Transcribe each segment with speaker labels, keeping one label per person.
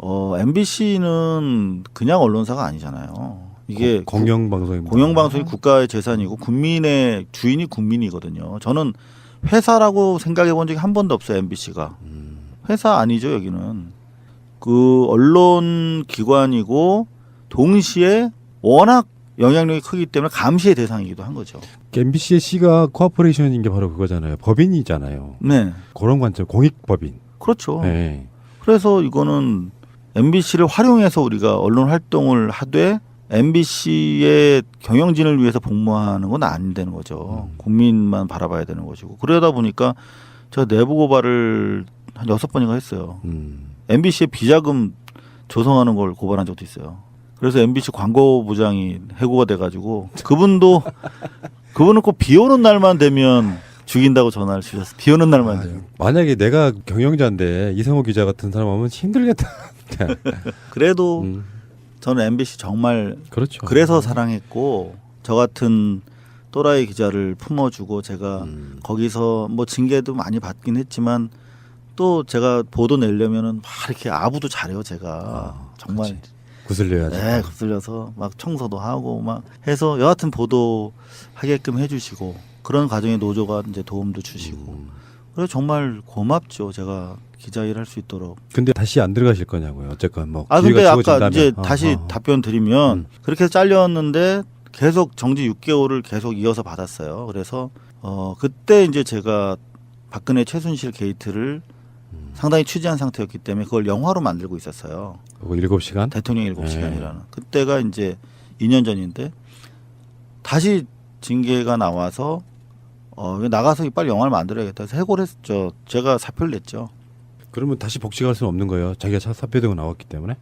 Speaker 1: MBC는 그냥 언론사가 아니잖아요. 이게
Speaker 2: 공영방송입니다.
Speaker 1: 공영방송이 국가의 재산이고 국민의 주인이 국민이거든요. 저는 회사라고 생각해 본 적이 한 번도 없어요. MBC가. 회사 아니죠. 여기는. 그 언론 기관이고 동시에 워낙 영향력이 크기 때문에 감시의 대상이기도 한 거죠.
Speaker 2: MBC의 C가 코퍼레이션인 게 바로 그거잖아요. 법인이잖아요.
Speaker 1: 네.
Speaker 2: 그런 관점, 공익법인.
Speaker 1: 그렇죠.
Speaker 2: 네.
Speaker 1: 그래서 이거는 MBC를 활용해서 우리가 언론 활동을 하되 MBC의 경영진을 위해서 복무하는 건 안 되는 거죠. 국민만 바라봐야 되는 것이고. 그러다 보니까 제가 내부 고발을 한 6번인가 했어요. MBC의 비자금 조성하는 걸 고발한 적도 있어요. 그래서 MBC 광고부장이 해고가 돼가지고 그분은 꼭 비 오는 날만 되면 죽인다고 전화를 주셨어요. 비 오는 날만 되면.
Speaker 2: 만약에 내가 경영자인데 이성호 기자 같은 사람 오면 힘들겠다.
Speaker 1: 그래도 저는 MBC 정말
Speaker 2: 그렇죠.
Speaker 1: 그래서 사랑했고 저 같은 또라이 기자를 품어주고 제가 거기서 뭐 징계도 많이 받긴 했지만 또 제가 보도 내려면은 막 이렇게 아부도 잘해요. 제가 정말
Speaker 2: 그렇지. 구슬려야지.
Speaker 1: 네, 거슬려서 막 청소도 하고 막 해서 여하튼 보도 하게끔 해주시고 그런 과정에 노조가 이제 도움도 주시고 그래서 정말 고맙죠. 제가 기자 일 할 수 있도록.
Speaker 2: 근데 다시 안 들어가실 거냐고요. 어쨌건 뭐.
Speaker 1: 근데
Speaker 2: 기회가
Speaker 1: 아까
Speaker 2: 주어진다면.
Speaker 1: 이제 다시 답변 드리면 그렇게 해서 잘렸는데 계속 정지 6개월을 계속 이어서 받았어요. 그래서 그때 이제 제가 박근혜 최순실 게이트를 상당히 취재한 상태였기 때문에 그걸 영화로 만들고 있었어요.
Speaker 2: 그거 7시간?
Speaker 1: 대통령 7시간이라는. 그때가 이제 2년 전인데 다시 징계가 나와서 나가서 빨리 영화를 만들어야겠다 해서 해고를 했죠. 제가 사표를 냈죠.
Speaker 2: 그러면 다시 복직할 수는 없는 거예요. 자기가 사표되고 나왔기 때문에.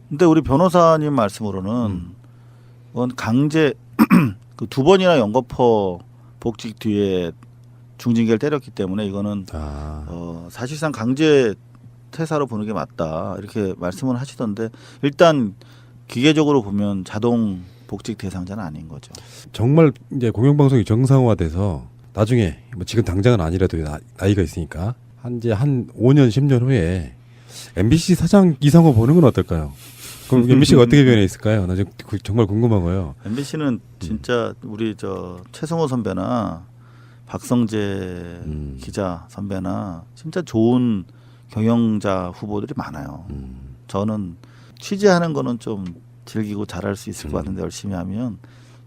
Speaker 1: 근데 우리 변호사님 말씀으로는 그건 강제 그 2번이나 연거푸 복직 뒤에 중징계를 때렸기 때문에 이거는 사실상 강제 퇴사로 보는 게 맞다 이렇게 말씀을 하시던데 일단 기계적으로 보면 자동 복직 대상자는 아닌 거죠.
Speaker 2: 정말 이제 공영방송이 정상화돼서 나중에 뭐 지금 당장은 아니라도 나이가 있으니까 한 5년 10년 후에 MBC 사장 이상호 보는 건 어떨까요? 그럼 MBC가 어떻게 변해 있을까요? 나 지금 정말 궁금한 거예요.
Speaker 1: MBC는 진짜 우리 저 최성호 선배나 박성재 기자 선배나 진짜 좋은 경영자 후보들이 많아요. 저는 취재하는 거는 좀 즐기고 잘할 수 있을 것 같은데 열심히 하면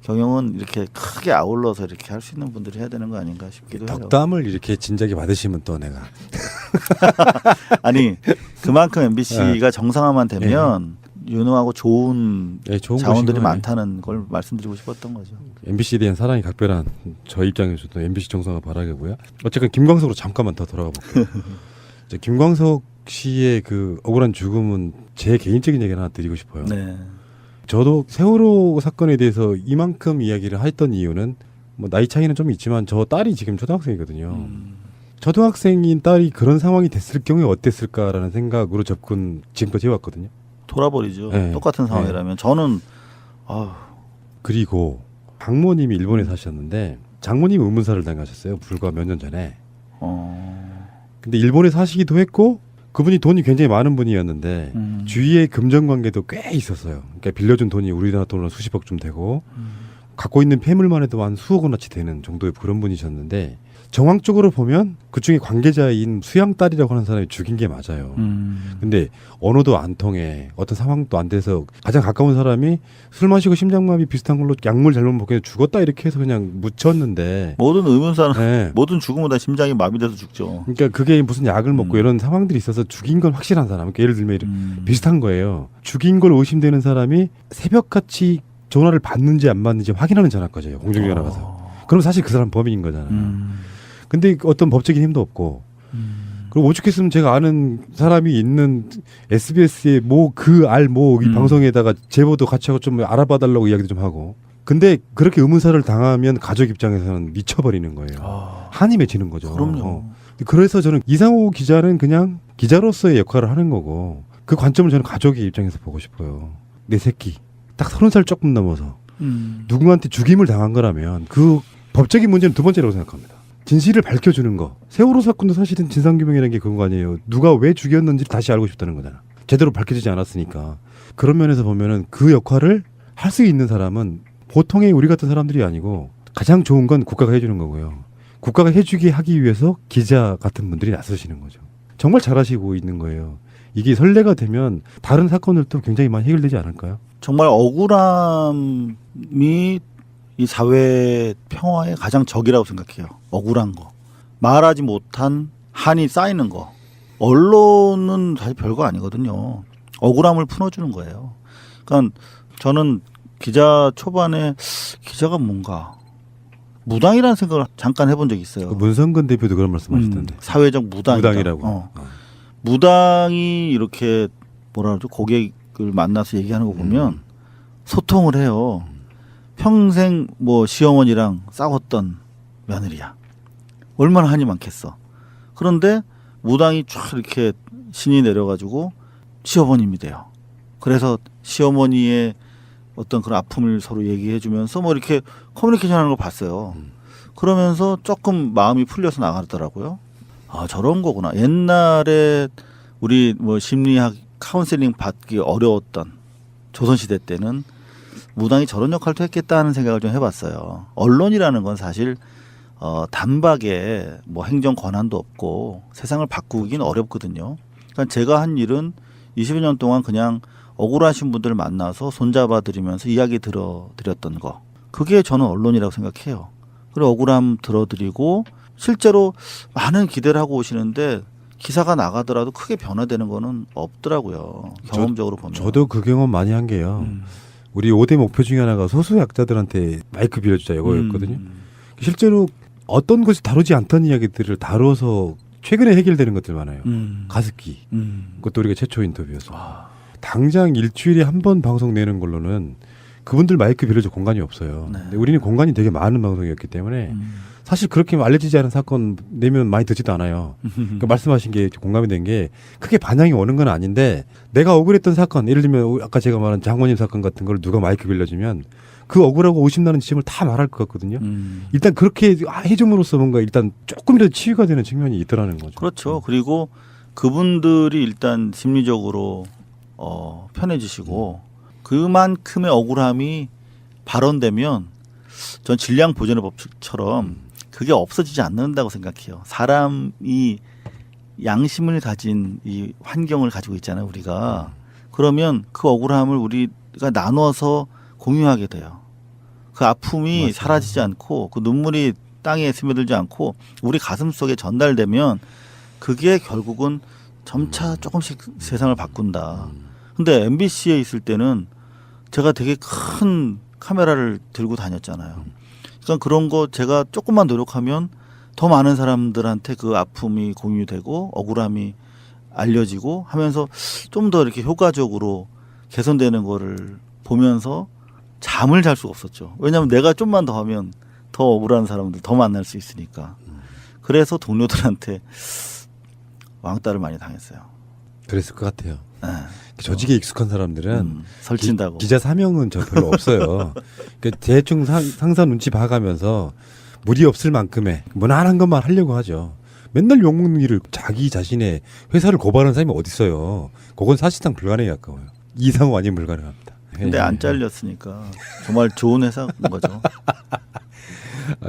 Speaker 1: 경영은 이렇게 크게 아울러서 이렇게 할 수 있는 분들이 해야 되는 거 아닌가 싶기도 해요.
Speaker 2: 덕담을 이렇게 진작에 받으시면 또 내가
Speaker 1: 아니 그만큼 MBC가 정상화만 되면 유능하고 좋은 자원들이
Speaker 2: 곳이구나.
Speaker 1: 많다는 걸 말씀드리고 싶었던 거죠.
Speaker 2: MBC에 대한 사랑이 각별한 저 입장에서도 MBC 정상화 바라겠고요. 어쨌든 김광석으로 잠깐만 더 돌아가 볼게요. 이제 김광석 씨의 그 억울한 죽음은 제 개인적인 얘기 하나 드리고 싶어요.
Speaker 1: 네.
Speaker 2: 저도 세월호 사건에 대해서 이만큼 이야기를 했던 이유는 뭐 나이 차이는 좀 있지만 저 딸이 지금 초등학생이거든요. 초등학생인 딸이 그런 상황이 됐을 경우에 어땠을까라는 생각으로 접근 지금까지 해왔거든요.
Speaker 1: 돌아버리죠.
Speaker 2: 네.
Speaker 1: 똑같은 상황이라면 저는
Speaker 2: 그리고 장모님이 일본에 사셨는데 장모님이 의문사를 당하셨어요. 불과 몇 년 전에. 근데 일본에 사시기도 했고 그분이 돈이 굉장히 많은 분이었는데 주위에 금전 관계도 꽤 있었어요. 그러니까 빌려준 돈이 우리나라 돈으로 수십억쯤 되고 갖고 있는 폐물만 해도 한 수억 원어치 되는 정도의 그런 분이셨는데 정황적으로 보면 그중에 관계자인 수양 딸이라고 하는 사람이 죽인 게 맞아요. 근데 언어도 안 통해 어떤 상황도 안 돼서 가장 가까운 사람이 술 마시고 심장마비 비슷한 걸로 약물 잘못 먹게 죽었다 이렇게 해서 그냥 묻혔는데
Speaker 1: 모든 의문사는
Speaker 2: 네.
Speaker 1: 모든 죽음은 다 심장이 마비돼서 죽죠.
Speaker 2: 그러니까 그게 무슨 약을 먹고 이런 상황들이 있어서 죽인 건 확실한 사람. 그러니까 예를 들면 비슷한 거예요. 죽인 걸 의심되는 사람이 새벽같이 전화를 받는지 안 받는지 확인하는 전화까지예요. 공중전화 가서. 그럼 사실 그 사람 범인인 거잖아요. 근데 어떤 법적인 힘도 없고 그리고 오죽했으면 제가 아는 사람이 있는 SBS의 이 방송에다가 제보도 같이 하고 좀 알아봐달라고 이야기도 좀 하고 근데 그렇게 의문사를 당하면 가족 입장에서는 미쳐버리는 거예요. 한이 맺히는 거죠.
Speaker 1: 그럼요.
Speaker 2: 그래서 저는 이상호 기자는 그냥 기자로서의 역할을 하는 거고 그 관점을 저는 가족의 입장에서 보고 싶어요. 내 새끼 딱 30살 조금 넘어서 누구한테 죽임을 당한 거라면 그 법적인 문제는 두 번째라고 생각합니다. 진실을 밝혀주는 거. 세월호 사건도 사실은 진상규명이라는 게 그런 거 아니에요. 누가 왜 죽였는지 다시 알고 싶다는 거잖아. 제대로 밝혀지지 않았으니까. 그런 면에서 보면은 그 역할을 할 수 있는 사람은 보통의 우리 같은 사람들이 아니고 가장 좋은 건 국가가 해주는 거고요. 국가가 해주게 하기 위해서 기자 같은 분들이 나서시는 거죠. 정말 잘하시고 있는 거예요. 이게 선례가 되면 다른 사건들도 굉장히 많이 해결되지 않을까요?
Speaker 1: 정말 억울함이 이 사회 평화의 가장 적이라고 생각해요. 억울한 거. 말하지 못한 한이 쌓이는 거. 언론은 사실 별거 아니거든요. 억울함을 풀어주는 거예요. 그러니까 저는 기자 초반에 기자가 뭔가 무당이라는 생각을 잠깐 해본 적이 있어요.
Speaker 2: 그 문성근 대표도 그런 말씀하시던데.
Speaker 1: 사회적 무당이라고. 무당이 이렇게 뭐라 그러죠? 고객을 만나서 얘기하는 거 보면 소통을 해요. 평생 뭐 시어머니랑 싸웠던 며느리야. 얼마나 한이 많겠어. 그런데 무당이 쫙 이렇게 신이 내려가지고 시어머님이 돼요. 그래서 시어머니의 어떤 그런 아픔을 서로 얘기해주면서 뭐 이렇게 커뮤니케이션하는 걸 봤어요. 그러면서 조금 마음이 풀려서 나가더라고요. 아, 저런 거구나. 옛날에 우리 뭐 심리학 카운셀링 받기 어려웠던 조선시대 때는 무당이 저런 역할도 했겠다는 생각을 좀 해봤어요. 언론이라는 건 사실 단박에 뭐 행정 권한도 없고 세상을 바꾸긴 어렵거든요. 그러니까 제가 한 일은 20여 년 동안 그냥 억울하신 분들을 만나서 손잡아 드리면서 이야기 들어드렸던 거. 그게 저는 언론이라고 생각해요. 그리고 억울함 들어드리고 실제로 많은 기대를 하고 오시는데 기사가 나가더라도 크게 변화되는 거는 없더라고요. 경험적으로 보면.
Speaker 2: 저도 그 경험 많이 한 게요. 우리 5대 목표 중에 하나가 소수약자들한테 마이크 빌려주자 이거였거든요. 실제로 어떤 것이 다루지 않던 이야기들을 다뤄서 최근에 해결되는 것들 많아요. 가습기. 그것도 우리가 최초 인터뷰여서. 당장 일주일에 한 번 방송 내는 걸로는 그분들 마이크 빌려줄 공간이 없어요.
Speaker 1: 네.
Speaker 2: 근데 우리는 공간이 되게 많은 방송이었기 때문에 사실 그렇게 알려지지 않은 사건 내면 많이 듣지도 않아요. 그러니까 말씀하신 게 공감이 된 게 크게 반향이 오는 건 아닌데 내가 억울했던 사건, 예를 들면 아까 제가 말한 장모님 사건 같은 걸 누가 마이크 빌려주면 그 억울하고 오심나는 지점을 다 말할 것 같거든요. 일단 그렇게 해줌으로써 뭔가 일단 조금이라도 치유가 되는 측면이 있더라는 거죠.
Speaker 1: 그렇죠. 그리고 그분들이 일단 심리적으로 편해지시고 그만큼의 억울함이 발언되면 전 질량 보존의 법칙처럼 그게 없어지지 않는다고 생각해요. 사람이 양심을 가진 이 환경을 가지고 있잖아요, 우리가. 그러면 그 억울함을 우리가 나눠서 공유하게 돼요. 그 아픔이
Speaker 2: 맞아요.
Speaker 1: 사라지지 않고 그 눈물이 땅에 스며들지 않고 우리 가슴 속에 전달되면 그게 결국은 점차 조금씩 세상을 바꾼다. 근데 MBC에 있을 때는 제가 되게 큰 카메라를 들고 다녔잖아요. 그러니까 그런 거 제가 조금만 노력하면 더 많은 사람들한테 그 아픔이 공유되고 억울함이 알려지고 하면서 좀 더 이렇게 효과적으로 개선되는 거를 보면서 잠을 잘 수가 없었죠. 왜냐하면 내가 좀만 더 하면 더 억울한 사람들 더 만날 수 있으니까. 그래서 동료들한테 왕따를 많이 당했어요.
Speaker 2: 그랬을 것 같아요.
Speaker 1: 네.
Speaker 2: 조직에 익숙한 사람들은
Speaker 1: 설친다고.
Speaker 2: 기자 사명은 저 별로 없어요. 그러니까 대충 상사 눈치 봐가면서 무리 없을 만큼의 무난한 것만 하려고 하죠. 맨날 욕먹는 일을 자기 자신의 회사를 고발하는 사람이 어디 있어요. 그건 사실상 불가능에 가까워요. 이상호 아니면 불가능합니다.
Speaker 1: 근데 안 잘렸으니까 정말 좋은 회사인 거죠.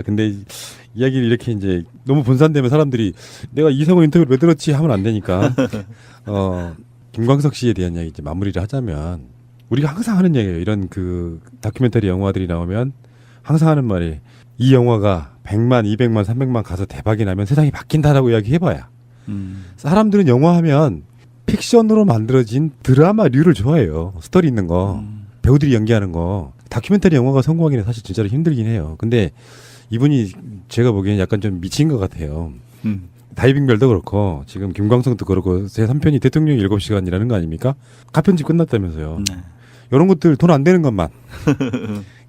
Speaker 2: 근데 이야기를 이렇게 이제 너무 분산되면 사람들이 내가 이상호 인터뷰를 왜 들었지 하면 안 되니까 김광석 씨에 대한 이야기 이제 마무리를 하자면 우리가 항상 하는 얘기예요. 이런 그 다큐멘터리 영화들이 나오면 항상 하는 말이 이 영화가 100만, 200만, 300만 가서 대박이 나면 세상이 바뀐다라고 이야기해봐야 사람들은 영화하면 픽션으로 만들어진 드라마류를 좋아해요. 스토리 있는 거. 배우들이 연기하는 거. 다큐멘터리 영화가 성공하기는 사실 진짜로 힘들긴 해요. 근데 이분이 제가 보기에는 약간 좀 미친 것 같아요. 다이빙별도 그렇고 지금 김광석도 그렇고 제 3편이 대통령 7시간이라는 거 아닙니까? 가편집 끝났다면서요.
Speaker 1: 네.
Speaker 2: 이런 것들 돈 안 되는 것만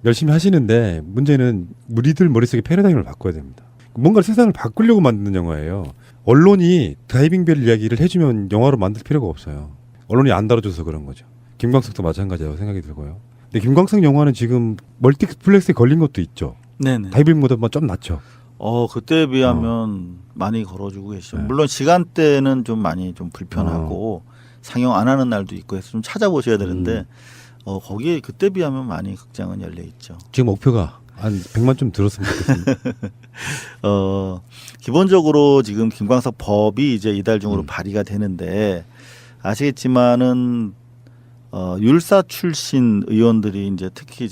Speaker 2: 열심히 하시는데 문제는 우리들 머릿속에 패러다임을 바꿔야 됩니다. 뭔가 세상을 바꾸려고 만드는 영화예요. 언론이 다이빙별 이야기를 해주면 영화로 만들 필요가 없어요. 언론이 안 다뤄줘서 그런 거죠. 김광석도 마찬가지라고 생각이 들고요. 근데 김광석 영화는 지금 멀티플렉스에 걸린 것도 있죠.
Speaker 1: 네네.
Speaker 2: 다이빙보다 좀 낫죠.
Speaker 1: 그때에 비하면 많이 걸어주고 계시죠. 물론 시간대는 좀 많이 좀 불편하고 상영 안 하는 날도 있고 해서 좀 찾아보셔야 되는데 거기에 그때 비하면 많이 극장은 열려 있죠.
Speaker 2: 지금 목표가 한 100만 좀 들었으면 좋겠습니다.
Speaker 1: 기본적으로 지금 김광석 법이 이제 이달 중으로 발의가 되는데 아시겠지만은 율사 출신 의원들이 이제 특히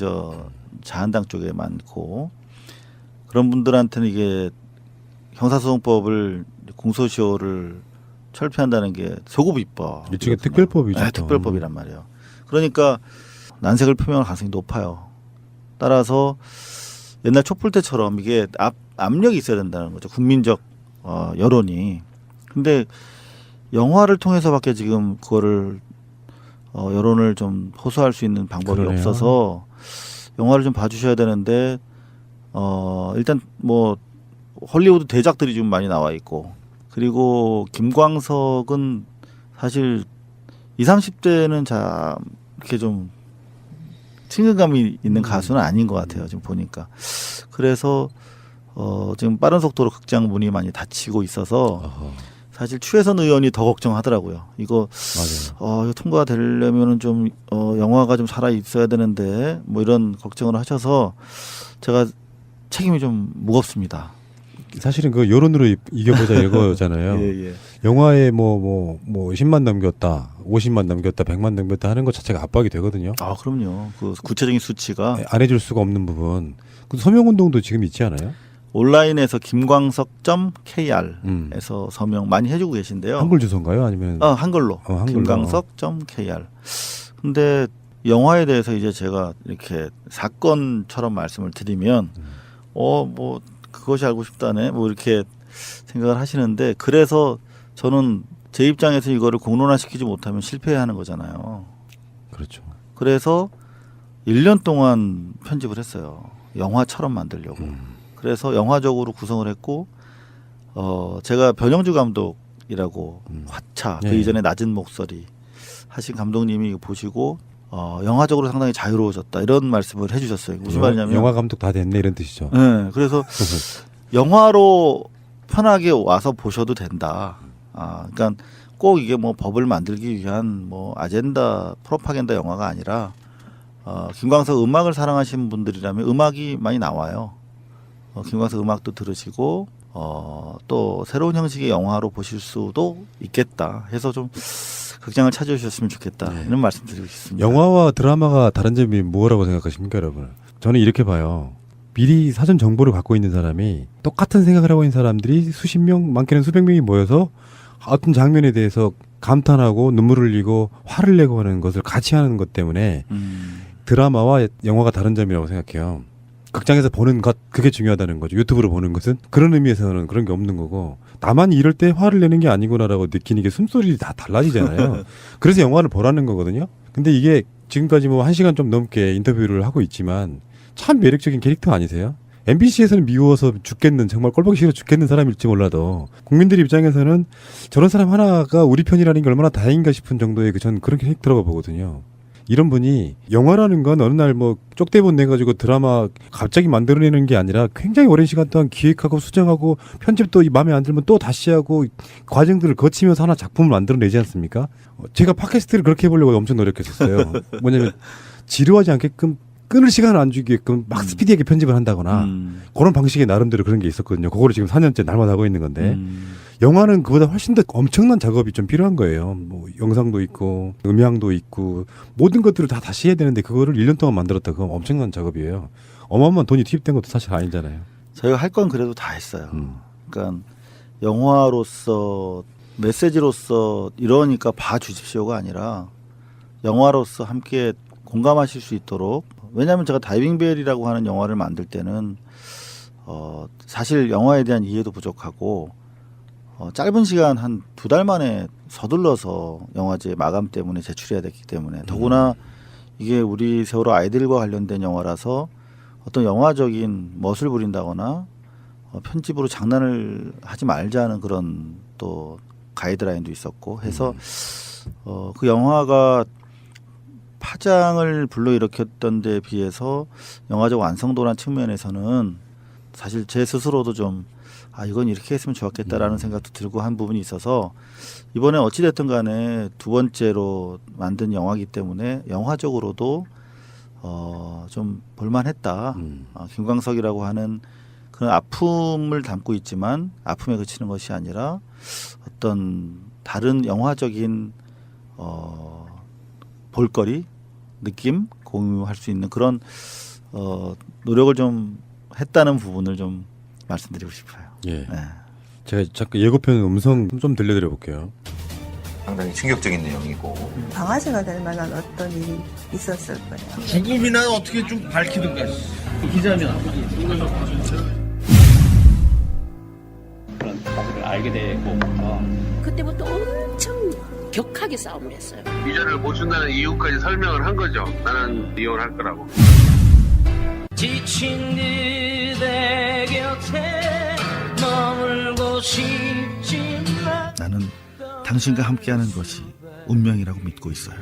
Speaker 1: 자한당 쪽에 많고 그런 분들한테는 이게 형사소송법을 공소시효를 철폐한다는 게 소급 입법.
Speaker 2: 일종의 특별법이죠.
Speaker 1: 네, 특별법이란 말이에요. 그러니까 난색을 표명할 가능성이 높아요. 따라서 옛날 촛불 때처럼 이게 압력이 있어야 된다는 거죠. 국민적 여론이. 근데 영화를 통해서밖에 지금 그거를 여론을 좀 호소할 수 있는 방법이
Speaker 2: 그러네요.
Speaker 1: 없어서 영화를 좀 봐주셔야 되는데 일단 뭐 헐리우드 대작들이 좀 많이 나와 있고 그리고 김광석은 사실 20, 30대는 이렇게 좀 친근감이 있는 가수는 아닌 것 같아요. 지금 보니까. 그래서 지금 빠른 속도로 극장 문이 많이 닫히고 있어서 사실 추혜선 의원이 더 걱정하더라고요. 이거 이거 통과가 되려면은 좀 영화가 좀 살아 있어야 되는데 뭐 이런 걱정을 하셔서 제가 책임이 좀 무겁습니다.
Speaker 2: 사실은 그 여론으로 이겨보자 이거잖아요.
Speaker 1: 예.
Speaker 2: 영화에 뭐 10만 넘겼다, 50만 넘겼다, 100만 넘겼다 하는 것 자체가 압박이 되거든요.
Speaker 1: 아, 그럼요. 그 구체적인 수치가
Speaker 2: 안 해줄 수가 없는 부분. 그 서명운동도 지금 있지 않아요?
Speaker 1: 온라인에서 김광석.kr에서 서명 많이 해주고 계신데요.
Speaker 2: 한글 주소인가요? 아니면
Speaker 1: 한글로.
Speaker 2: 한글로.
Speaker 1: 김광석.kr. 근데 영화에 대해서 이제 제가 이렇게 사건처럼 말씀을 드리면 뭐 그것이 알고 싶다네 뭐 이렇게 생각을 하시는데 그래서 저는 제 입장에서 이거를 공론화시키지 못하면 실패하는 거잖아요.
Speaker 2: 그렇죠.
Speaker 1: 그래서 1년 동안 편집을 했어요. 영화처럼 만들려고. 그래서 영화적으로 구성을 했고 제가 변영주 감독이라고 화차 그 이전에 낮은 목소리 하신 감독님이 보시고 영화적으로 상당히 자유로워졌다 이런 말씀을 해주셨어요. 무슨 말이냐면
Speaker 2: 영화 감독 다 됐네 이런 뜻이죠.
Speaker 1: 네, 그래서 영화로 편하게 와서 보셔도 된다. 그러니까 꼭 이게 뭐 법을 만들기 위한 뭐 아젠다 프로파간다 영화가 아니라 김광석 음악을 사랑하시는 분들이라면 음악이 많이 나와요. 김광석 음악도 들으시고 또 새로운 형식의 영화로 보실 수도 있겠다 해서 좀 극장을 찾아주셨으면 좋겠다 이런 말씀드리고 싶습니다.
Speaker 2: 영화와 드라마가 다른 점이 뭐라고 생각하십니까, 여러분? 저는 이렇게 봐요. 미리 사전 정보를 갖고 있는 사람이 똑같은 생각을 하고 있는 사람들이 수십 명, 많게는 수백 명이 모여서 어떤 장면에 대해서 감탄하고 눈물을 흘리고 화를 내고 하는 것을 같이 하는 것 때문에 드라마와 영화가 다른 점이라고 생각해요. 극장에서 보는 것 그게 중요하다는 거죠. 유튜브로 보는 것은 그런 의미에서는 그런 게 없는 거고 나만 이럴 때 화를 내는 게 아니구나라고 느끼는 게 숨소리 다 달라지잖아요. 그래서 영화를 보라는 거거든요. 근데 이게 지금까지 뭐 1시간 좀 넘게 인터뷰를 하고 있지만 참 매력적인 캐릭터 아니세요? MBC에서는 미워서 죽겠는 정말 꼴보기 싫어 죽겠는 사람일지 몰라도 국민들 입장에서는 저런 사람 하나가 우리 편이라는 게 얼마나 다행인가 싶은 정도의 전 그런 캐릭터라고 보거든요. 이런 분이 영화라는 건 어느 날 뭐 쪽대본 내가지고 드라마 갑자기 만들어내는 게 아니라 굉장히 오랜 시간 동안 기획하고 수정하고 편집도 마음에 안 들면 또 다시 하고 과정들을 거치면서 하나 작품을 만들어내지 않습니까? 제가 팟캐스트를 그렇게 해보려고 엄청 노력했었어요. 뭐냐면 지루하지 않게끔 끊을 시간을 안 주게끔 막 스피디하게 편집을 한다거나 그런 방식의 나름대로 그런 게 있었거든요. 그거를 지금 4년째 날마다 하고 있는 건데 영화는 그보다 훨씬 더 엄청난 작업이 좀 필요한 거예요. 뭐 영상도 있고 음향도 있고 모든 것들을 다 다시 해야 되는데 그거를 1년 동안 만들었다. 그건 엄청난 작업이에요. 어마어마한 돈이 투입된 것도 사실 아니잖아요.
Speaker 1: 저희가 할 건 그래도 다 했어요. 그러니까 영화로서 메시지로서 이러니까 봐주십시오가 아니라 영화로서 함께 공감하실 수 있도록 왜냐하면 제가 다이빙벨이라고 하는 영화를 만들 때는 사실 영화에 대한 이해도 부족하고 짧은 시간 한 2달 만에 서둘러서 영화제 마감 때문에 제출해야 됐기 때문에 더구나 이게 우리 세월호 아이들과 관련된 영화라서 어떤 영화적인 멋을 부린다거나 편집으로 장난을 하지 말자는 그런 또 가이드라인도 있었고 해서 그 영화가 파장을 불러일으켰던 데 비해서 영화적 완성도란 측면에서는 사실 제 스스로도 좀 이건 이렇게 했으면 좋았겠다라는 생각도 들고 한 부분이 있어서 이번에 어찌됐든 간에 두 번째로 만든 영화이기 때문에 영화적으로도 좀 볼만했다. 김광석이라고 하는 그런 아픔을 담고 있지만 아픔에 그치는 것이 아니라 어떤 다른 영화적인 볼거리, 느낌 공유할 수 있는 그런 노력을 좀 했다는 부분을 좀 말씀드리고 싶어요.
Speaker 2: 예.
Speaker 1: 네.
Speaker 2: 제가 잠깐 예고편 음성 좀 들려드려 볼게요.
Speaker 3: 상당히 충격적인 내용이고
Speaker 4: 방아쇠가 될 만한 어떤 일이 있었을 거예요.
Speaker 5: 죽음이나 어떻게 좀 밝히든가. 기자면
Speaker 6: 그런 사실을 알게 되고
Speaker 7: 그때부터 엄청 격하게 싸움을 했어요.
Speaker 8: 비자를 못 준다는 이유까지 설명을 한 거죠. 나는 이혼할 거라고.
Speaker 6: 지친 그대 곁에 머물고 싶지만
Speaker 1: 나는 당신과 함께하는 것이 운명이라고 믿고 있어요.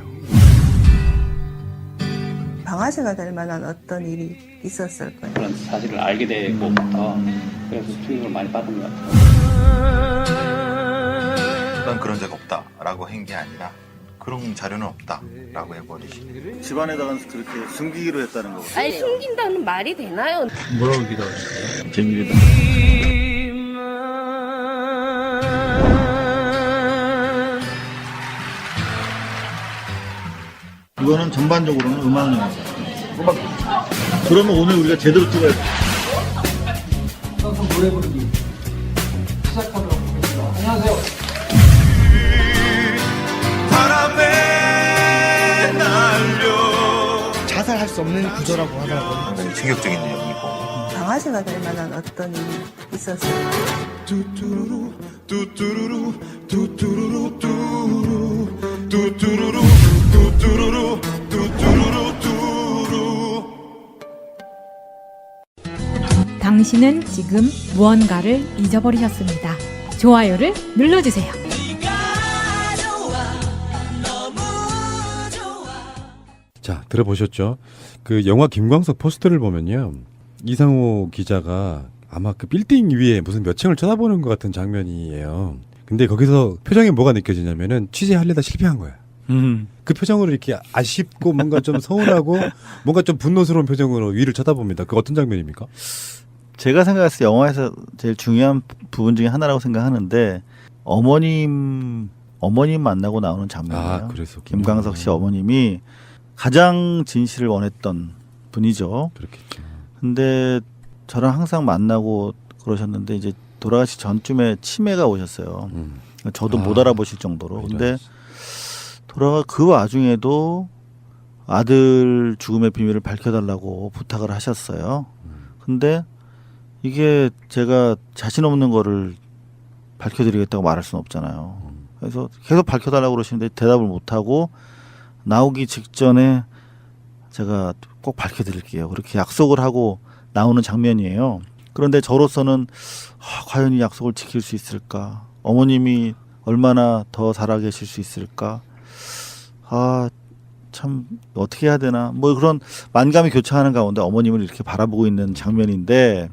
Speaker 4: 방아쇠가 될 만한 어떤 일이 있었을 거예요.
Speaker 6: 그런 사실을 알게 되고 그래서 충격을 많이 받은 것 같아요.
Speaker 3: 난 그런 적 없다라고 한 게 아니라 그런 자료는 없다라고 해버리시.
Speaker 1: 집안에다가 그렇게 숨기기로 했다는 거고.
Speaker 7: 아니 숨긴다는 말이 되나요?
Speaker 5: 뭐라고 기도하셨어요? 재미있다.
Speaker 1: 이거는 전반적으로는 음악 영화죠. 그러면 오늘 우리가 제대로 찍어야 돼.
Speaker 9: 노래 부르기 시작하도록 하겠습니다. 안녕하세요.
Speaker 3: 바람에 날려.
Speaker 5: 자살할 수 없는 구조라고 하더라고요.
Speaker 3: 상당히 충격적인 내용이고
Speaker 4: 방아쇠가 될 만한 어떤 일이 있었을 거예요.
Speaker 3: 뚜뚜루루 뚜뚜루루 뚜뚜루루 뚜루 뚜뚜루루 뚜뚜루루 뚜뚜루루 뚜루.
Speaker 10: 당신은 지금 무언가를 잊어버리셨습니다. 좋아요를 눌러주세요.
Speaker 2: 자, 들어보셨죠? 그 영화 김광석 포스터를 보면요. 이상호 기자가 아마 그 빌딩 위에 무슨 몇 층을 쳐다보는 것 같은 장면이에요. 근데 거기서 표정에 뭐가 느껴지냐면은 취재하려다 실패한 거야. 그 표정으로 이렇게 아쉽고 뭔가 좀 서운하고 뭔가 좀 분노스러운 표정으로 위를 쳐다봅니다. 그 어떤 장면입니까?
Speaker 1: 제가 생각했을 때 영화에서 제일 중요한 부분 중에 하나라고 생각하는데 어머님 만나고 나오는 장면이에요.
Speaker 2: 아, 그래서
Speaker 1: 김광석 씨 어머님이 가장 진실을 원했던 분이죠.
Speaker 2: 그렇겠죠.
Speaker 1: 근데 저랑 항상 만나고 그러셨는데 이제 돌아가시 전쯤에 치매가 오셨어요. 저도 못 알아보실 정도로. 근데 그 와중에도 아들 죽음의 비밀을 밝혀달라고 부탁을 하셨어요. 근데 이게 제가 자신 없는 거를 밝혀드리겠다고 말할 수는 없잖아요. 그래서 계속 밝혀달라고 그러시는데 대답을 못하고 나오기 직전에 제가 꼭 밝혀드릴게요. 그렇게 약속을 하고 나오는 장면이에요. 그런데 저로서는 과연 이 약속을 지킬 수 있을까? 어머님이 얼마나 더 살아계실 수 있을까? 참 어떻게 해야 되나? 뭐 그런 만감이 교차하는 가운데 어머님을 이렇게 바라보고 있는 장면인데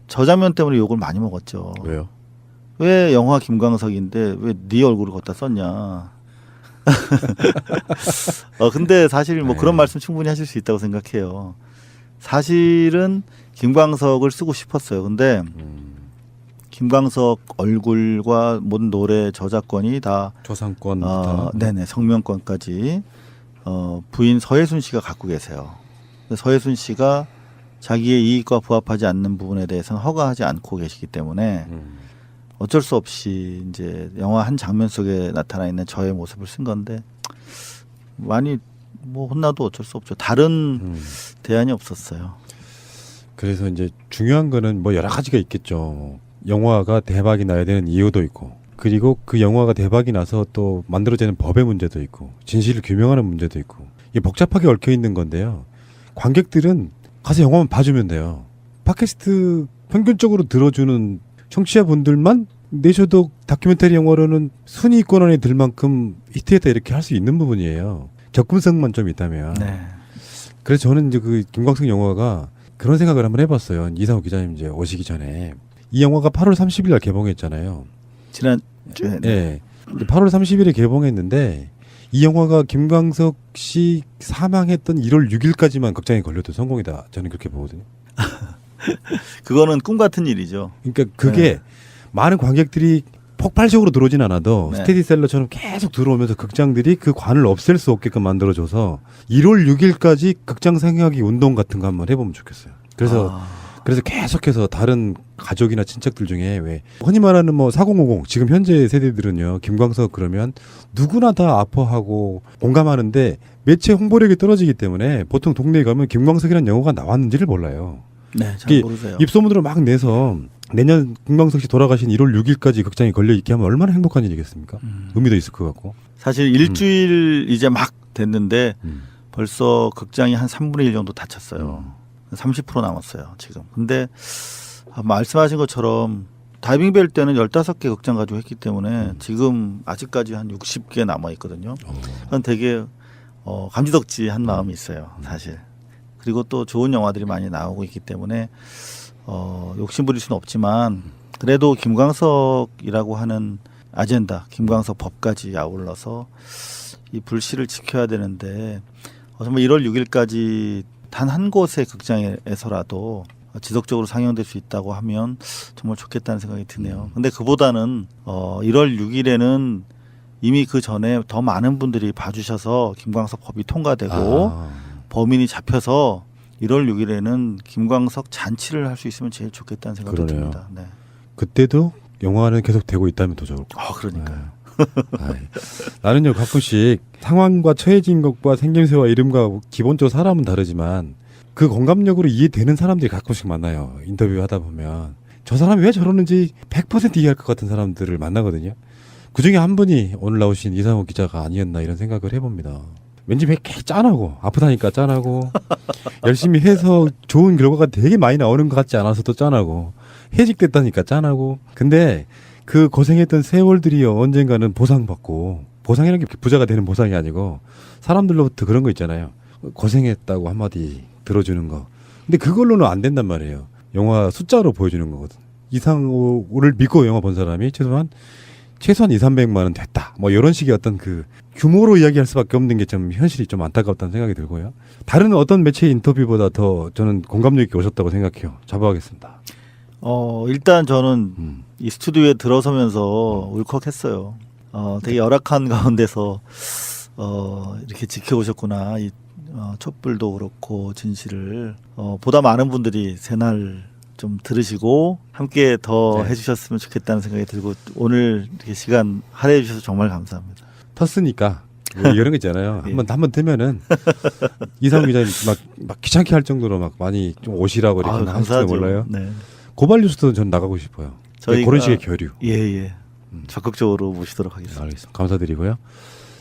Speaker 1: 저 장면 때문에 욕을 많이 먹었죠.
Speaker 2: 왜요?
Speaker 1: 왜 영화 김광석인데 왜 네 얼굴을 갖다 썼냐? 근데 사실 뭐 그런 말씀 충분히 하실 수 있다고 생각해요. 사실은 김광석을 쓰고 싶었어요. 근데 김광석 얼굴과 모든 노래 저작권이 다
Speaker 2: 초상권,
Speaker 1: 네네 성명권까지 부인 서예순 씨가 갖고 계세요. 서예순 씨가 자기의 이익과 부합하지 않는 부분에 대해서는 허가하지 않고 계시기 때문에 어쩔 수 없이 이제 영화 한 장면 속에 나타나 있는 저의 모습을 쓴 건데 많이 뭐 혼나도 어쩔 수 없죠. 다른 대안이 없었어요.
Speaker 2: 그래서 이제 중요한 거는 뭐 여러 가지가 있겠죠. 영화가 대박이 나야 되는 이유도 있고, 그리고 그 영화가 대박이 나서 또 만들어지는 법의 문제도 있고, 진실을 규명하는 문제도 있고, 이게 복잡하게 얽혀 있는 건데요. 관객들은 가서 영화만 봐주면 돼요. 팟캐스트 평균적으로 들어주는 청취자분들만 내셔도 다큐멘터리 영화로는 순위권 안에 들 만큼 히트했다 이렇게 할 수 있는 부분이에요. 접근성만 좀 있다면.
Speaker 1: 네.
Speaker 2: 그래서 저는 이제 그 김광석 영화가 그런 생각을 한번 해봤어요. 이상호 기자님 이제 오시기 전에 이 영화가 8월 30일 날 개봉했잖아요.
Speaker 1: 지난 주에
Speaker 2: 네. 8월 30일에 개봉했는데 이 영화가 김광석 씨 사망했던 1월 6일까지만 극장에 걸려도 성공이다. 저는 그렇게 보거든요.
Speaker 1: 그거는 꿈 같은 일이죠.
Speaker 2: 그러니까 그게 많은 관객들이 폭발적으로 들어오진 않아도
Speaker 1: 네.
Speaker 2: 스테디셀러처럼 계속 들어오면서 극장들이 그 관을 없앨 수 없게끔 만들어줘서 1월 6일까지 극장 상영하기 운동 같은 거 한번 해보면 좋겠어요. 그래서 계속해서 다른 가족이나 친척들 중에 왜 흔히 말하는 뭐 4050 지금 현재 세대들은요 김광석 그러면 누구나 다 아파하고 공감하는데 매체 홍보력이 떨어지기 때문에 보통 동네에 가면 김광석이라는 영화가 나왔는지를 몰라요.
Speaker 1: 네, 잘 모르세요.
Speaker 2: 입소문으로 막 내서 내년 김광석 씨 돌아가신 1월 6일까지 극장에 걸려 있게 하면 얼마나 행복한 일이겠습니까? 의미도 있을 것 같고.
Speaker 1: 사실 일주일 이제 막 됐는데 벌써 극장이 한 3분의 1 정도 닫혔어요. 30% 남았어요, 지금. 근데 말씀하신 것처럼 다이빙벨 때는 15개 극장 가지고 했기 때문에 지금 아직까지 한 60개 남아 있거든요. 그건 되게 감지덕지한 마음이 있어요, 사실. 그리고 또 좋은 영화들이 많이 나오고 있기 때문에 욕심 부릴 수는 없지만 그래도 김광석이라고 하는 아젠다, 김광석 법까지 아울러서 이 불씨를 지켜야 되는데 정말 1월 6일까지 단 한 곳의 극장에서라도 지속적으로 상영될 수 있다고 하면 정말 좋겠다는 생각이 드네요. 근데 그보다는 1월 6일에는 이미 그 전에 더 많은 분들이 봐주셔서 김광석 법이 통과되고 범인이 잡혀서 1월 6일에는 김광석 잔치를 할 수 있으면 제일 좋겠다는 생각이
Speaker 2: 그러네요.
Speaker 1: 듭니다. 네.
Speaker 2: 그때도 영화는 계속 되고 있다면 더 좋을 것 같아요.
Speaker 1: 그러니까요.
Speaker 2: 나는요 가끔씩 상황과 처해진 것과 생김새와 이름과 기본적으로 사람은 다르지만 그 공감력으로 이해되는 사람들이 가끔씩 만나요. 인터뷰 하다 보면 저 사람이 왜 저러는지 100% 이해할 것 같은 사람들을 만나거든요. 그중에 한 분이 오늘 나오신 이상호 기자가 아니었나 이런 생각을 해봅니다. 왠지 왜 이렇게 짠하고 아프다니까 짠하고 열심히 해서 좋은 결과가 되게 많이 나오는 것 같지 않아서도 짠하고 해직됐다니까 짠하고 근데 그 고생했던 세월들이요 언젠가는 보상받고 보상이라는 게 부자가 되는 보상이 아니고 사람들로부터 그런 거 있잖아요. 고생했다고 한마디 들어주는 거. 근데 그걸로는 안 된단 말이에요. 영화 숫자로 보여주는 거거든. 이상호를 믿고 영화 본 사람이 최소한 200~300만 원 됐다. 뭐 이런 식의 어떤 그 규모로 이야기할 수밖에 없는 게 좀 현실이 좀 안타깝다는 생각이 들고요. 다른 어떤 매체 인터뷰보다 더 저는 공감력 있게 오셨다고 생각해요. 자부하겠습니다.
Speaker 1: 일단 저는 이 스튜디오에 들어서면서 울컥했어요. 되게 열악한 가운데서 이렇게 지켜오셨구나. 이 촛불도 그렇고 진실을 보다 많은 분들이 새날 좀 들으시고 함께 더 해주셨으면 좋겠다는 생각이 들고 오늘 이렇게 시간 할애해 주셔서 정말 감사합니다.
Speaker 2: 텄으니까 뭐 이런 거 있잖아요. 한번 뜨면은 이상호 기자님 막 귀찮게 할 정도로 막 많이 좀 오시라고 이렇게 하실지도 몰라요.
Speaker 1: 네.
Speaker 2: 고발 뉴스도 전 나가고 싶어요.
Speaker 1: 저희가
Speaker 2: 그런 식의 교류.
Speaker 1: 예. 적극적으로 모시도록 하겠습니다.
Speaker 2: 알겠습니다. 감사드리고요.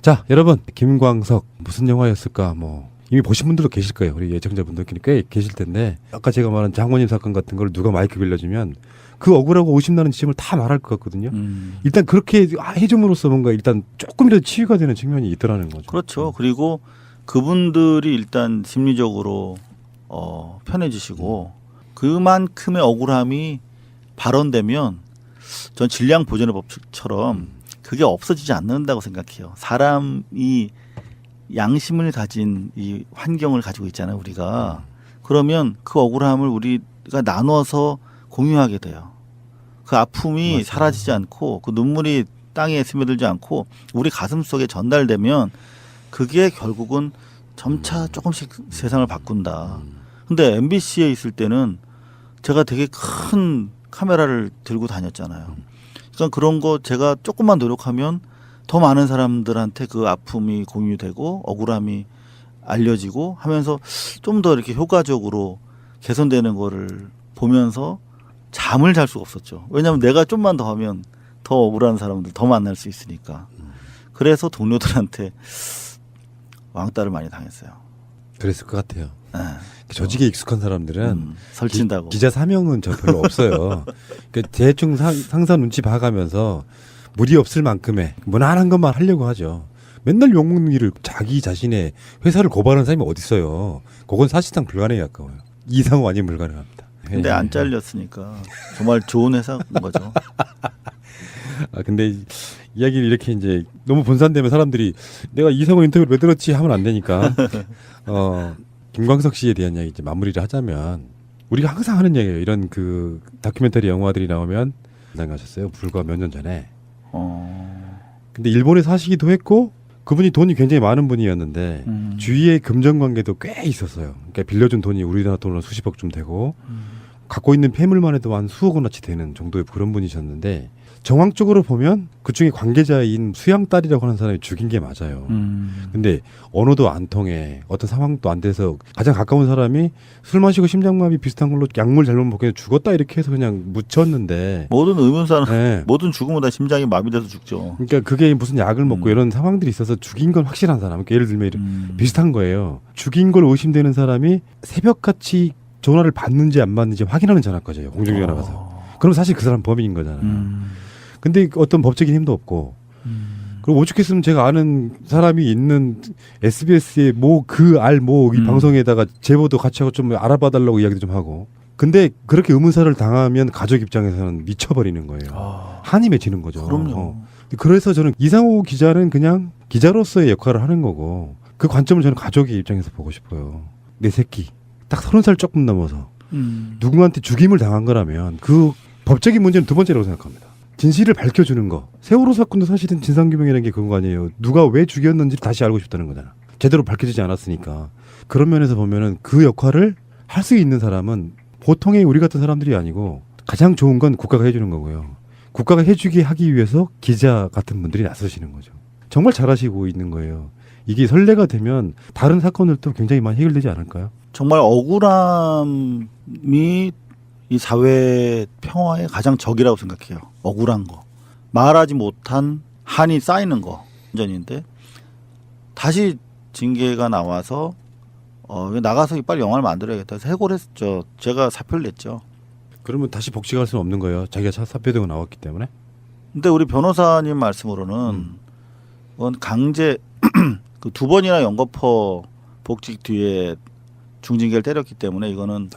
Speaker 2: 자, 여러분 김광석 무슨 영화였을까 뭐 이미 보신 분들도 계실 거예요. 우리 예청자분들끼리 꽤 계실 텐데 아까 제가 말한 장모님 사건 같은 걸 누가 마이크 빌려주면 그 억울하고 오심나는 지점을 다 말할 것 같거든요. 일단 그렇게 해줌으로써 뭔가 일단 조금이라도 치유가 되는 측면이 있더라는 거죠.
Speaker 1: 그렇죠. 그리고 그분들이 일단 심리적으로 편해지시고 그만큼의 억울함이 발언되면 전 질량 보존의 법칙처럼 그게 없어지지 않는다고 생각해요. 사람이 양심을 가진 이 환경을 가지고 있잖아요, 우리가. 그러면 그 억울함을 우리가 나눠서 공유하게 돼요. 그 아픔이
Speaker 2: 맞아요.
Speaker 1: 사라지지 않고 그 눈물이 땅에 스며들지 않고 우리 가슴 속에 전달되면 그게 결국은 점차 조금씩 세상을 바꾼다. 근데 MBC에 있을 때는 제가 되게 큰 카메라를 들고 다녔잖아요. 그러니까 그런 거 제가 조금만 노력하면 더 많은 사람들한테 그 아픔이 공유되고 억울함이 알려지고 하면서 좀 더 이렇게 효과적으로 개선되는 거를 보면서 잠을 잘 수가 없었죠. 왜냐하면 내가 좀만 더 하면 더 억울한 사람들 더 만날 수 있으니까. 그래서 동료들한테 왕따를 많이 당했어요.
Speaker 2: 그랬을 것 같아요.
Speaker 1: 네.
Speaker 2: 조직에 익숙한 사람들은
Speaker 1: 설친다고.
Speaker 2: 기자 사명은 저 별로 없어요. 그러니까 대충 상사 눈치 봐가면서 무리 없을 만큼의 무난한 것만 하려고 하죠. 맨날 욕먹는 일을 자기 자신의 회사를 고발하는 사람이 어디 있어요. 그건 사실상 불가능에 가까워요. 이상호 아니면 불가능합니다.
Speaker 1: 근데 안 잘렸으니까 정말 좋은 회사인 거죠.
Speaker 2: 아 근데 이야기를 이렇게 이제 너무 분산되면 사람들이 내가 이상호 인터뷰를 왜 들었지 하면 안 되니까 김광석 씨에 대한 이야기 이제 마무리를 하자면 우리가 항상 하는 얘기예요. 이런 그 다큐멘터리 영화들이 나오면 가셨어요. 불과 몇 년 전에. 근데 일본에 사시기도 했고 그분이 돈이 굉장히 많은 분이었는데 주위에 금전 관계도 꽤 있었어요. 그러니까 빌려준 돈이 우리나라 돈으로 수십억 좀 되고 갖고 있는 폐물만 해도 한 수억 원어치 되는 정도의 그런 분이셨는데 정황적으로 보면 그중에 관계자인 수양 딸이라고 하는 사람이 죽인 게 맞아요. 근데 언어도 안 통해 어떤 상황도 안 돼서 가장 가까운 사람이 술 마시고 심장마비 비슷한 걸로 약물 잘못 먹게 죽었다 이렇게 해서 그냥 묻혔는데
Speaker 1: 모든 의문사는
Speaker 2: 네.
Speaker 1: 모든 죽음은 다 심장이 마비돼서 죽죠.
Speaker 2: 그러니까 그게 무슨 약을 먹고 이런 상황들이 있어서 죽인 건 확실한 사람. 그러니까 예를 들면 비슷한 거예요. 죽인 걸 의심되는 사람이 새벽같이 전화를 받는지 안 받는지 확인하는 전화까지예요. 공중전화 가서. 그럼 사실 그 사람 범인인 거잖아요. 근데 어떤 법적인 힘도 없고 그리고 오죽했으면 제가 아는 사람이 있는 SBS의 이 방송에다가 제보도 같이 하고 좀 알아봐달라고 이야기도 좀 하고 근데 그렇게 의문사를 당하면 가족 입장에서는 미쳐버리는 거예요. 한이 맺히는 거죠.
Speaker 1: 그럼요.
Speaker 2: 그래서 저는 이상호 기자는 그냥 기자로서의 역할을 하는 거고 그 관점을 저는 가족의 입장에서 보고 싶어요. 내 새끼 딱 30살 조금 넘어서 누구한테 죽임을 당한 거라면 그 법적인 문제는 두 번째라고 생각합니다. 진실을 밝혀주는 거. 세월호 사건도 사실은 진상규명이라는 게 그런 거 아니에요. 누가 왜 죽였는지 다시 알고 싶다는 거잖아. 제대로 밝혀지지 않았으니까. 그런 면에서 보면은 그 역할을 할 수 있는 사람은 보통의 우리 같은 사람들이 아니고 가장 좋은 건 국가가 해주는 거고요. 국가가 해주게 하기 위해서 기자 같은 분들이 나서시는 거죠. 정말 잘하시고 있는 거예요. 이게 선례가 되면 다른 사건들도 굉장히 많이 해결되지 않을까요?
Speaker 1: 정말 억울함이 이 사회 평화의 가장 적이라고 생각해요. 억울한 거. 말하지 못한 한이 쌓이는 거. 완전인데 다시 징계가 나와서 나가서 빨리 영화를 만들어야겠다 해서 해고를 했죠. 제가 사표를 냈죠.
Speaker 2: 그러면 다시 복직할 수는 없는 거예요. 자기가 사표되고 나왔기 때문에.
Speaker 1: 근데 우리 변호사님 말씀으로는 그건 강제 그 2번이나 연거푸 복직 뒤에 중징계를 때렸기 때문에 이거는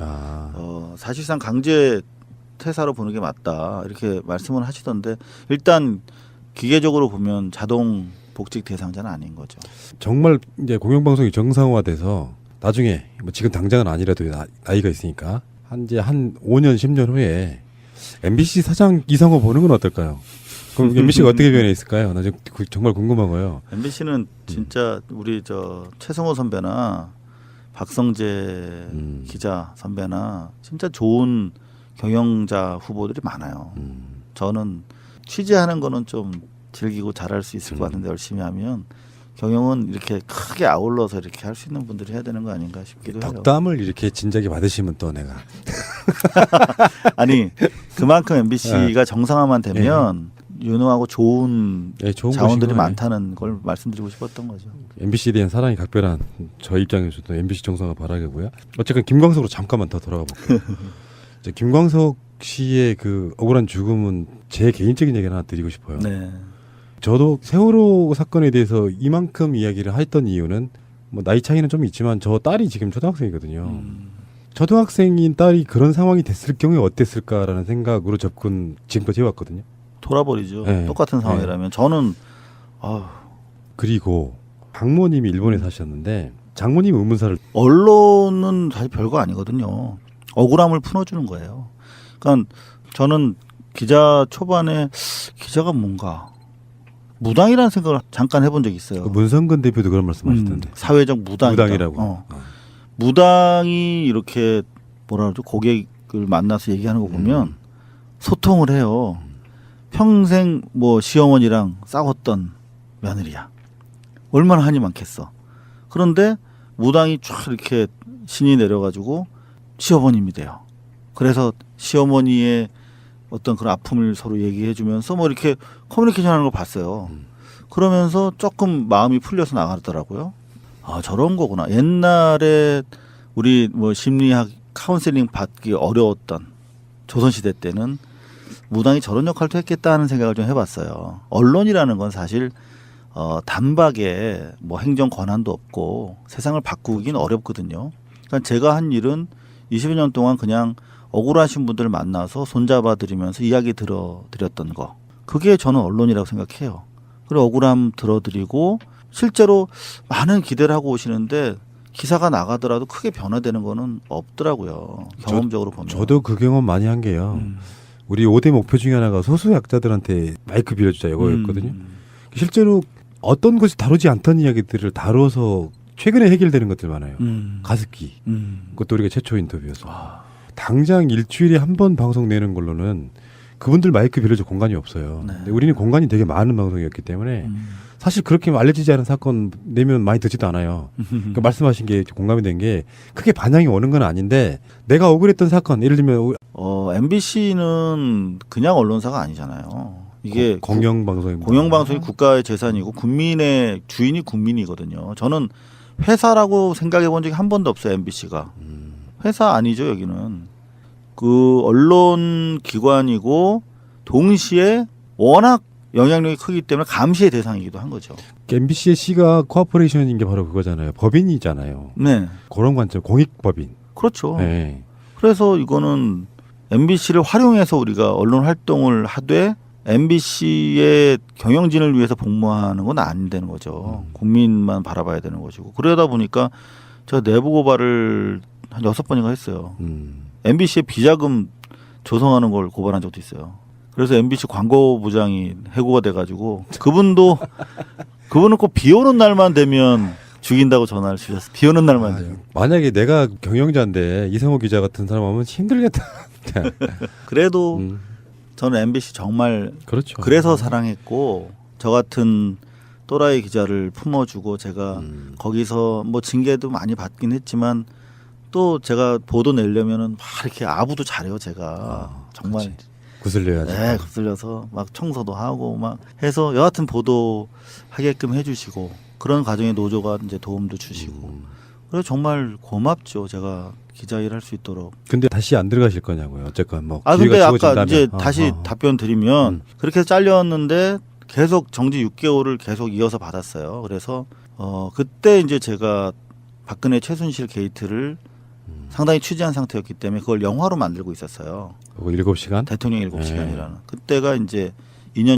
Speaker 1: 사실상 강제 퇴사로 보는 게 맞다 이렇게 말씀을 하시던데 일단 기계적으로 보면 자동 복직 대상자는 아닌 거죠.
Speaker 2: 정말 이제 공영방송이 정상화돼서 나중에 뭐 지금 당장은 아니라도 나이가 있으니까 한 5년 10년 후에 MBC 사장 이상호 보는 건 어떨까요? 그럼 MBC가 어떻게 변해 있을까요? 나 지금 정말 궁금하고요.
Speaker 1: MBC는 진짜 우리 최성호 선배나 박성재 기자 선배나 진짜 좋은 경영자 후보들이 많아요. 저는 취재하는 거는 좀 즐기고 잘할 수 있을 것 같은데 열심히 하면 경영은 이렇게 크게 아울러서 이렇게 할 수 있는 분들이 해야 되는 거 아닌가 싶기도 해요.
Speaker 2: 덕담을 이렇게 진작에 받으시면 또 내가
Speaker 1: 아니 그만큼 MBC가 정상화만 되면 유능하고 좋은 자원들이 많다는 걸 말씀드리고 싶었던 거죠.
Speaker 2: MBC에 대한 사랑이 각별한 저 입장에서도 MBC 정상화 바라겠고요. 어쨌든 김광석으로 잠깐만 더 돌아가 볼게요. 김광석 씨의 그 억울한 죽음은 제 개인적인 얘기 하나 드리고 싶어요.
Speaker 1: 네.
Speaker 2: 저도 세월호 사건에 대해서 이만큼 이야기를 했던 이유는 뭐 나이 차이는 좀 있지만 저 딸이 지금 초등학생이거든요. 초등학생인 딸이 그런 상황이 됐을 경우에 어땠을까라는 생각으로 접근 지금까지 해왔거든요.
Speaker 1: 돌아버리죠.
Speaker 2: 네.
Speaker 1: 똑같은 상황이라면 저는
Speaker 2: 그리고 장모님이 일본에 사셨는데 장모님 의문사를
Speaker 1: 언론은 사실 별거 아니거든요. 억울함을 풀어주는 거예요. 그러니까 저는 기자 초반에 기자가 뭔가 무당이라는 생각을 잠깐 해본 적이 있어요.
Speaker 2: 문성근 대표도 그런 말씀하시던데.
Speaker 1: 사회적
Speaker 2: 무당이라고.
Speaker 1: 무당이 이렇게 뭐라 그러죠? 고객을 만나서 얘기하는 거 보면 소통을 해요. 평생 뭐 시어머니랑 싸웠던 며느리야. 얼마나 한이 많겠어. 그런데 무당이 쫙 이렇게 신이 내려가지고 시어머님이 돼요. 그래서 시어머니의 어떤 그런 아픔을 서로 얘기해 주면서 뭐 이렇게 커뮤니케이션 하는 걸 봤어요. 그러면서 조금 마음이 풀려서 나가더라고요. 아, 저런 거구나. 옛날에 우리 뭐 심리학 카운셀링 받기 어려웠던 조선시대 때는 무당이 저런 역할도 했겠다 하는 생각을 좀 해봤어요. 언론이라는 건 사실 단박에 뭐 행정 권한도 없고 세상을 바꾸긴 어렵거든요. 그러니까 제가 한 일은 20여 년 동안 그냥 억울하신 분들 만나서 손잡아 드리면서 이야기 들어드렸던 거. 그게 저는 언론이라고 생각해요. 그리고 억울함 들어드리고 실제로 많은 기대를 하고 오시는데 기사가 나가더라도 크게 변화되는 거는 없더라고요. 경험적으로 보면.
Speaker 2: 저도 그 경험 많이 한 게요. 우리 5대 목표 중에 하나가 소수약자들한테 마이크 빌려주자 이거였거든요. 실제로 어떤 것이 다루지 않던 이야기들을 다뤄서 최근에 해결되는 것들 많아요. 가습기. 그것도 우리가 최초 인터뷰여서. 당장 일주일에 한 번 방송 내는 걸로는 그분들 마이크 빌려줄 공간이 없어요.
Speaker 1: 네.
Speaker 2: 근데 우리는 공간이 되게 많은 방송이었기 때문에 사실 그렇게 알려지지 않은 사건 내면 많이 듣지도 않아요. 그러니까 말씀하신 게 공감이 된 게 크게 반향이 오는 건 아닌데 내가 억울했던 사건 예를 들면
Speaker 1: MBC는 그냥 언론사가 아니잖아요. 이게
Speaker 2: 공영방송입니다.
Speaker 1: 공영방송이 국가의 재산이고 국민의 주인이 국민이거든요. 저는 회사라고 생각해 본 적이 한 번도 없어요. MBC가. 회사 아니죠. 여기는. 그 언론 기관이고 동시에 워낙 영향력이 크기 때문에 감시의 대상이기도 한 거죠.
Speaker 2: MBC의 C가 코퍼레이션인 게 바로 그거잖아요. 법인이잖아요.
Speaker 1: 네.
Speaker 2: 그런 관점, 공익법인.
Speaker 1: 그렇죠.
Speaker 2: 네.
Speaker 1: 그래서 이거는 MBC를 활용해서 우리가 언론 활동을 하되 MBC의 경영진을 위해서 복무하는 건 안 되는 거죠. 국민만 바라봐야 되는 것이고. 그러다 보니까 제가 내부 고발을 한 6번인가 했어요. MBC의 비자금 조성하는 걸 고발한 적도 있어요. 그래서 MBC 광고부장이 해고가 돼가지고 그분은 꼭 비 오는 날만 되면 죽인다고 전화를 주셨어요. 비 오는 날만 되면.
Speaker 2: 만약에 내가 경영자인데 이성호 기자 같은 사람 하면 힘들겠다.
Speaker 1: 그래도 저는 MBC 정말
Speaker 2: 그렇죠.
Speaker 1: 그래서 사랑했고 저 같은 또라이 기자를 품어주고 제가 거기서 뭐 징계도 많이 받긴 했지만 또 제가 보도 내려면은 막 이렇게 아부도 잘해요. 제가 정말
Speaker 2: 그렇지. 구슬려야지.
Speaker 1: 네, 거슬려서 막 청소도 하고 막 해서 여하튼 보도 하게끔 해주시고 그런 과정에 노조가 이제 도움도 주시고 그래서 정말 고맙죠. 제가 기자 일할 수 있도록.
Speaker 2: 근데 다시 안 들어가실 거냐고요. 어쨌건 뭐
Speaker 1: 근데
Speaker 2: 기회가
Speaker 1: 아까
Speaker 2: 주어진다면.
Speaker 1: 이제 다시 답변 드리면 그렇게 해서 잘렸는데 계속 정지 6개월을 계속 이어서 받았어요. 그래서 그때 이제 제가 박근혜 최순실 게이트를 상당히 취재한 상태였기 때문에 그걸 영화로 만들고 있었어요.
Speaker 2: 그거 7시간?
Speaker 1: 대통령 7시간이라는.
Speaker 2: 네.
Speaker 1: 그때가 이제 2년